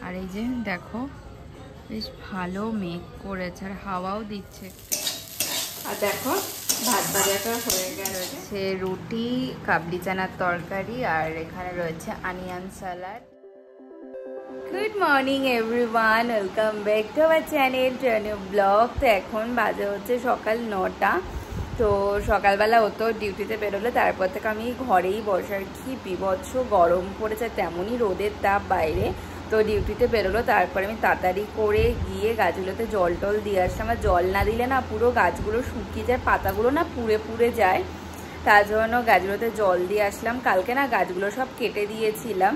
আর এই যে দেখো বেশ ভালো মেঘ করেছে আর হাওয়াও দিচ্ছে। আর দেখো ভাত ভাজাটা হয়ে গেছে, রুটি, কাবলি চানার তরকারি, আর এখানে রয়েছে onion salad. Good morning everyone, welcome back to our channel train blog. তো এখন বাজে হচ্ছে সকাল 9টা। তো সকালবেলা ও তো ডিউটিতে বেরোলো, তারপর থেকে আমি ঘরেই বসার, কি বিভৎস গরম পড়েছে, তেমনই রোদের তাপ বাইরে। তো ডিউটিতে বেরোলো, তারপরে আমি তাড়াতাড়ি করে গিয়ে গাছগুলোতে জল টল দিয়ে আসলাম। আর জল না দিলে না পুরো গাছগুলো শুকিয়ে যায়, পাতাগুলো না পুড়ে পুড়ে যায়, তার জন্য গাছগুলোতে জল দিয়ে আসলাম। কালকে না গাছগুলো সব কেটে দিয়েছিলাম,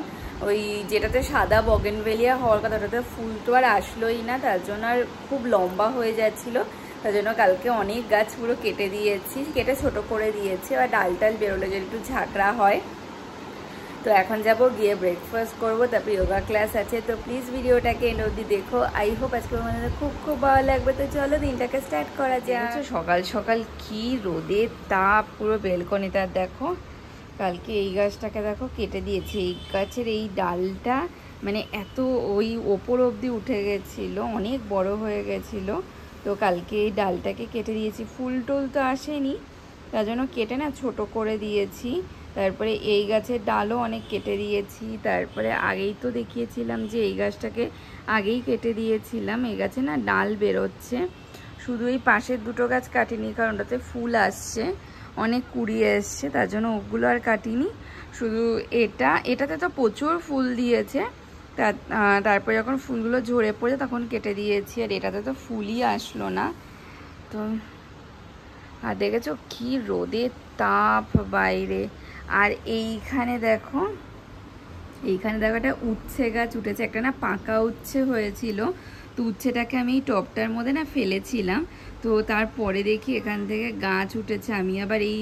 ওই যেটাতে সাদা বগেনভেলিয়া হওয়ার কথা ওটাতে ফুল তো আর আসলোই না, তার জন্য আর খুব লম্বা হয়ে যাচ্ছিলো, তার জন্য কালকে অনেক গাছ পুরো কেটে দিয়েছি, কেটে ছোট করে দিয়েছি। আর ডাল টাল বেরোলে যদি একটু ঝাঁকড়া হয়। তো এখন যাব গিয়ে ব্রেকফাস্ট করবো, তারপর যোগা ক্লাস আছে। তো প্লিজ ভিডিওটাকে এন্ড অবধি দেখো, আই হোপ আজকে আমাদের খুব খুব ভালো লাগবে। তো চলো দিনটাকে স্টার্ট করা যায়। সকাল সকাল কি রোদের তাপ, পুরো বেলকনিতে। আর দেখো কালকে এই গাছটাকে দেখো কেটে দিয়েছে, এই গাছের এই ডালটা মানে এত ওই ওপর অবধি উঠে গেছিলো, অনেক বড় হয়ে গেছিলো। তো কালকে এই ডালটাকে কেটে দিয়েছি, ফুল টুল তো আসেনি, তার জন্য কেটে না ছোট করে দিয়েছি। তারপরে এই গাছের ডালও অনেক কেটে দিয়েছি। তারপরে আগেই তো দেখিয়েছিলাম যে এই গাছটাকে আগেই কেটে দিয়েছিলাম, এই গাছে না ডাল বেরোচ্ছে। শুধু এই পাশের দুটো গাছ কাটিনি, কারণ ওটাতে ফুল আসছে, অনেক কুড়িয়ে এসছে, তার জন্য ওগুলো আর কাটিনি। শুধু এটাতে তো প্রচুর ফুল দিয়েছে, তারপরে যখন ফুলগুলো ঝরে পড়ে তখন কেটে দিয়েছি। আর এটাতে তো ফুলই আসলো না। তো আর দেখেছো কি রোদের তাপ বাইরে। আর এইখানে দেখো একটা উচ্ছে গাছ উঠেছে, একটা না পাকা উচ্ছে হয়েছিল। তো উচ্ছেটাকে আমি এই টবটার মধ্যে না ফেলেছিলাম, তো তারপরে দেখি এখান থেকে গাছ উঠেছে। আমি আবার এই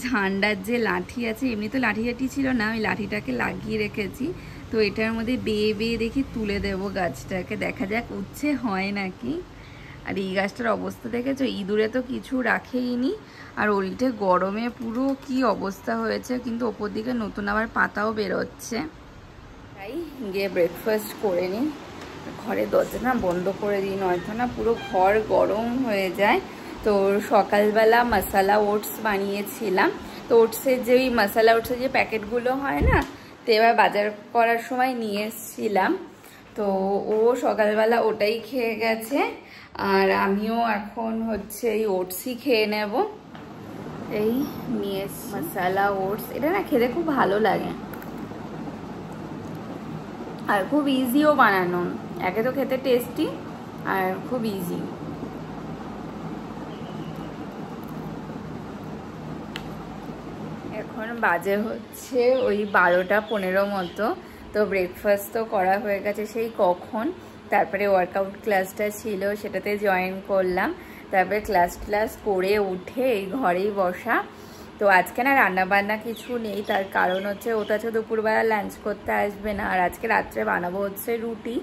ঝান্ডার যে লাঠি আছে, এমনি তো লাঠি ছিল না, ওই লাঠিটাকে লাগিয়ে রেখেছি। তো এটার মধ্যে বেয়ে বেয়ে দেখি তুলে দেবো গাছটাকে, দেখা যাক উচ্ছে হয় নাকি। আর এই গাছটার অবস্থা দেখেছো, ইঁদুরে তো কিছু রাখেইনি, আর উল্টে গরমে পুরো কি অবস্থা হয়েছে। কিন্তু ওপর দিকে নতুন আবার পাতাও বেরোচ্ছে। তাই গিয়ে ব্রেকফাস্ট করে নিই, ঘরে দরজা না বন্ধ করে দিই, নয়তো না পুরো ঘর গরম হয়ে যায়। তো সকালবেলা মশলা ওটস বানিয়েছিলাম। তো ওটসের যে ওই মশলা ওটসের যে প্যাকেটগুলো হয় না, তো এবার বাজার করার সময় নিয়ে এসেছিলাম। তো ও সকালবেলা ওটাই খেয়ে গেছে, আর আমিও এখন হচ্ছে এই ওটসই খেয়ে নেব। এই নিয়ে মশলা ওটস, এটা না খেতে খুব ভালো লাগে আর খুব ইজিও বানানো, একে তো খেতে টেস্টি আর খুব ইজি। এখন বাজে হচ্ছে ওই 12টা 15 মতো। তো ব্রেকফাস্ট তো করা হয়ে গেছে সেই কখন। তারপরে ওয়ার্কআউট ক্লাসটা ছিল, সেটাতে জয়েন করলাম। তারপরে ক্লাস করে উঠে এই ঘরেই বসা। তো আজকে না রান্নাবান্না কিছু নেই, তার কারণ হচ্ছে ওটা হচ্ছে দুপুরবেলা লাঞ্চ করতে আসবে না, আর আজকে রাত্রে বানাবো হচ্ছে রুটি।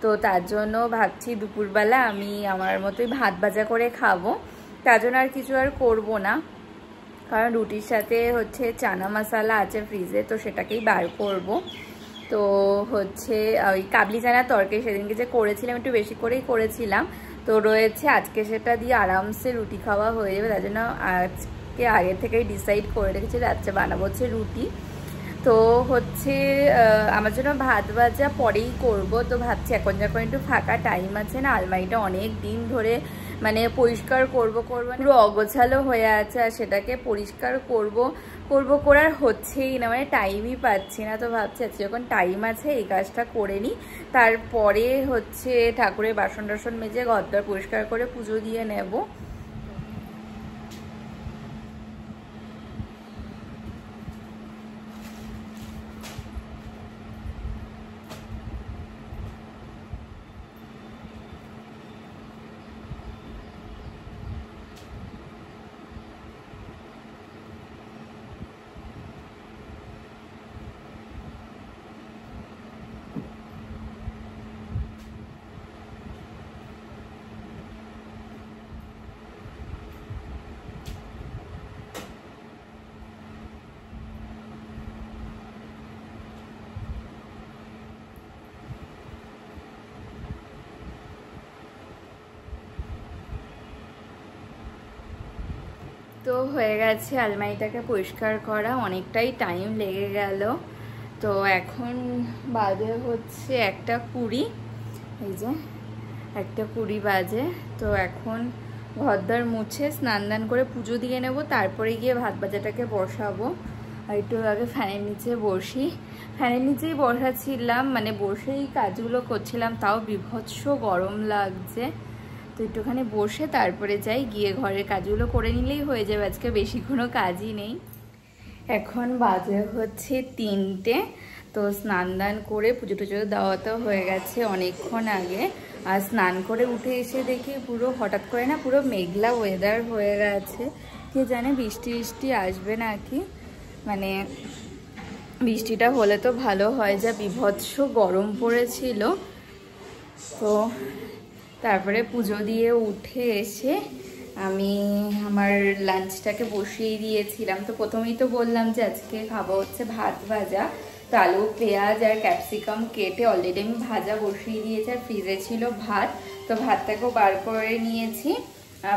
তো তার জন্য ভাবছি দুপুরবেলা আমি আমার মতোই ভাত ভাজা করে খাবো, তার জন্য আর কিছু আর করবো না। কারণ রুটির সাথে হচ্ছে চানা মশলা আছে ফ্রিজে, তো সেটাকেই বার করব। তো হচ্ছে ওই কাবলি চানার তরকারি সেদিনকে যে করেছিলাম, একটু বেশি করেই করেছিলাম, তো রয়েছে, আজকে সেটা দিয়ে আরামসে রুটি খাওয়া হয়ে যাবে। তার জন্য আজকে আগে থেকেই ডিসাইড করে রেখেছি রাত্রে বানাবো হচ্ছে রুটি। তো হচ্ছে আমার জন্য ভাত ভাজা পরেই করব। তো ভাবছি এখন যখন একটু ফাঁকা টাইম আছে না, আলমারিটা অনেক দিন ধরে মানে পরিষ্কার করব পুরো অগোছালো হয়ে আছে, আর সেটাকে পরিষ্কার করব করার হচ্ছেই না, মানে টাইমই পাচ্ছি না। তো ভাবছি আজকে যখন টাইম আছে এই কাজটা করে নিই, তারপরে হচ্ছে ঠাকুরের বাসন টাসন মেজে ঘরদর পরিষ্কার করে পুজো দিয়ে নেব। তো হয়ে গেছে আলমারিটাকে পরিষ্কার করা, অনেকটাই টাইম লেগে গেল। তো এখন বাজে হচ্ছে 1:20, এই যে 1:20 বাজে। তো এখন ঘরদর মুছে স্নান দান করে পুজো দিয়ে নেব, তারপরে গিয়ে ভাত ভাজাটাকে বসাবো। আর একটু আগে ফ্যানের নিচে বসি, ফ্যানের নিচেই বসাচ্ছিলাম, মানে বসেই কাজগুলো করছিলাম, তাও বিভৎস গরম লাগছে। তো একটুখানি বসে তারপরে যাই, গিয়ে ঘরের কাজগুলো করে নিলেই হয়ে যাবে, আজকে বেশি কোনো কাজই নেই। এখন বাজে হচ্ছে 3টে। তো স্নান দান করে পুজো টুজো দেওয়াতে হয়ে গেছে অনেকক্ষণ আগে। আর স্নান করে উঠে এসে দেখি পুরো হঠাৎ করে না পুরো মেঘলা ওয়েদার হয়ে গেছে, কে জানে বৃষ্টি বৃষ্টি আসবে নাকি। মানে বৃষ্টিটা হলে তো ভালো হয়, যা বিভৎস গরম পড়েছিল। তো তারপরে পুজো দিয়ে উঠে এসে আমি আমার লাঞ্চটাকে বসিয়ে দিয়েছিলাম। তো প্রথমেই তো বললাম যে আজকে খাবো হচ্ছে ভাত ভাজা। তো আলু পেঁয়াজ আর ক্যাপসিকাম কেটে অলরেডি আমি ভাজা বসিয়ে দিয়েছি, আর ফ্রিজে ছিল ভাত। তো ভাতটাকেও বার করে নিয়েছি,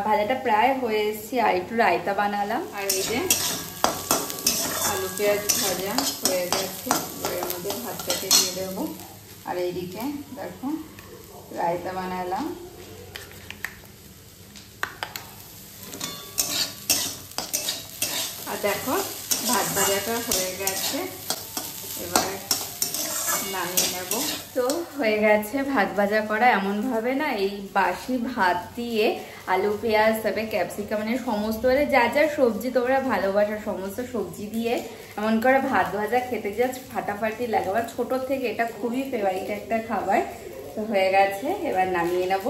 ভাজাটা প্রায় হয়ে এসেছি। আর একটু রায়তা বানালাম, আর এই যে আলু পেঁয়াজ ভাজা হয়ে গেছে, এর মধ্যে ভাতটাকে দিয়ে দেবো। আর এইদিকে দেখো রায়তা বানালাম। আর দেখো ভাত ভাজাটা হয়ে গেছে, এবার নামিয়ে নেব। তো হয়ে গেছে ভাত ভাজা করা। এমনভাবে না এই বাসি ভাত দিয়ে আলু পেঁয়াজ তবে ক্যাপসিকাম মানে সমস্ত যা যা সবজি তোমরা ভালোবাসা সমস্ত সবজি দিয়ে এমন করে ভাত ভাজা খেতে জাস্ট ফাটাফাটি লাগে। আমার ছোটোর থেকে এটা খুবই ফেভারিট একটা খাবার। তো হয়ে গেছে, এবার নামিয়ে নেব।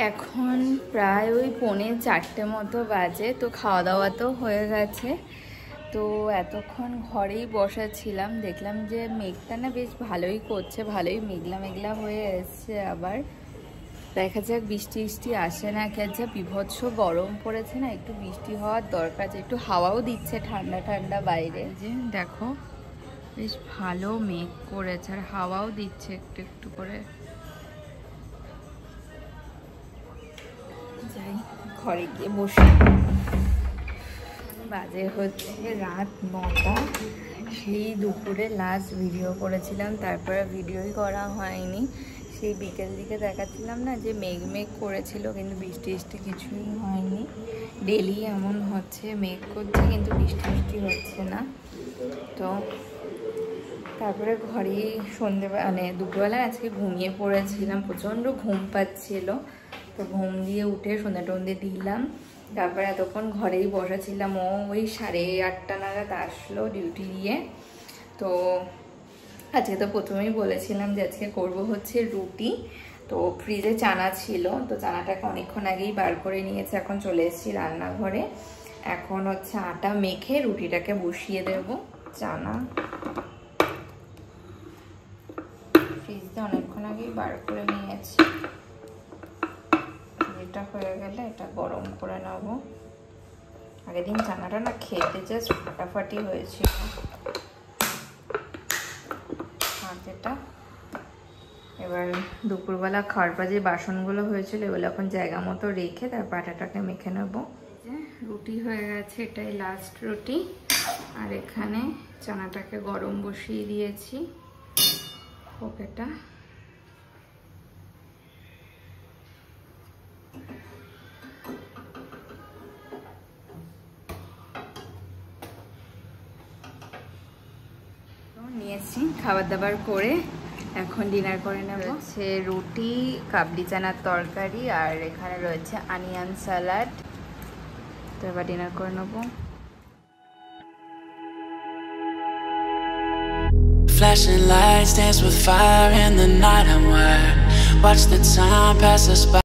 এখন প্রায় ওই 3:45 মতো বাজে। তো খাওয়া দাওয়া তো হয়ে গেছে। তো এতক্ষণ ঘরেই বসাছিলাম, দেখলাম যে মেঘটা না বেশ ভালোই করছে, ভালোই মেঘলা মেঘলা হয়ে এসছে। আবার দেখা যাক বৃষ্টি বৃষ্টি আসে না কি। যা বিভৎস গরম পড়েছে না, একটু বৃষ্টি হওয়ার দরকার। একটু হাওয়াও দিচ্ছে ঠান্ডা ঠান্ডা বাইরে, যে দেখো বেশ ভালো মেঘ করেছে আর হাওয়াও দিচ্ছে একটু একটু করে। যাই ঘরে গিয়ে বসে। বাজে হচ্ছে রাত 9টা। সেই দুপুরে লাস্ট ভিডিও করেছিলাম, তারপরে ভিডিওই করা হয়নি। সেই বিকেল দিকে দেখাচ্ছিলাম না যে মেঘ মেঘ করেছিল, কিন্তু বৃষ্টি বৃষ্টি কিছুই হয়নি। ডেলি এমন হচ্ছে, মেঘ করছে কিন্তু বৃষ্টি বৃষ্টি হচ্ছে না। তো তারপরে ঘরেই সন্ধ্যেবেলা মানে দুপুরবেলা আজকে ঘুমিয়ে পড়েছিলাম, প্রচণ্ড ঘুম পাচ্ছিল। তো ঘুম দিয়ে উঠে সন্ধ্যা টন্ধে দিলাম, তারপরে এতক্ষণ ঘরেই বসাছিলাম। ও ওই 8:30 নাগাদ আসলো ডিউটি দিয়ে। তো আজকে তো প্রথমেই বলেছিলাম যে আজকে করবো হচ্ছে রুটি। তো ফ্রিজে চানা ছিল, তো চানাটাকে অনেকক্ষণ আগেই বার করে নিয়েছে। এখন চলে এসেছি রান্নাঘরে, এখন হচ্ছে আটা মেখে রুটিটাকে বসিয়ে দেব। চানা ফ্রিজে অনেকক্ষণ আগেই বার করে নিয়েছি, এটা হয়ে গেলে এটা গরম করে নেব। আগের দিন চানাটা না খেতে জাস্ট ফাটাফাটি হয়েছিল। এটা এবার দুপুরবেলা খাওয়ার পর যে বাসনগুলো হয়েছিল এগুলো এখন জায়গা মতো রেখে তারপর আটাটাকে মেখে নেব। রুটি হয়ে গেছে, এটাই লাস্ট রুটি। আর এখানে চানাটাকে গরম বসিয়ে দিয়েছি। ওকেটা নিয়েছি, খাবার দাবার করে এখন ডিনার করে নেব। হচ্ছে রুটি, কাবলি চানার তরকারি, আর এখানে রয়েছে অনিয়ন স্যালাড। তো এবার ডিনার করে নেব। Flashing lights dance with fire in the night. I'm wired. Watch the time pass us by.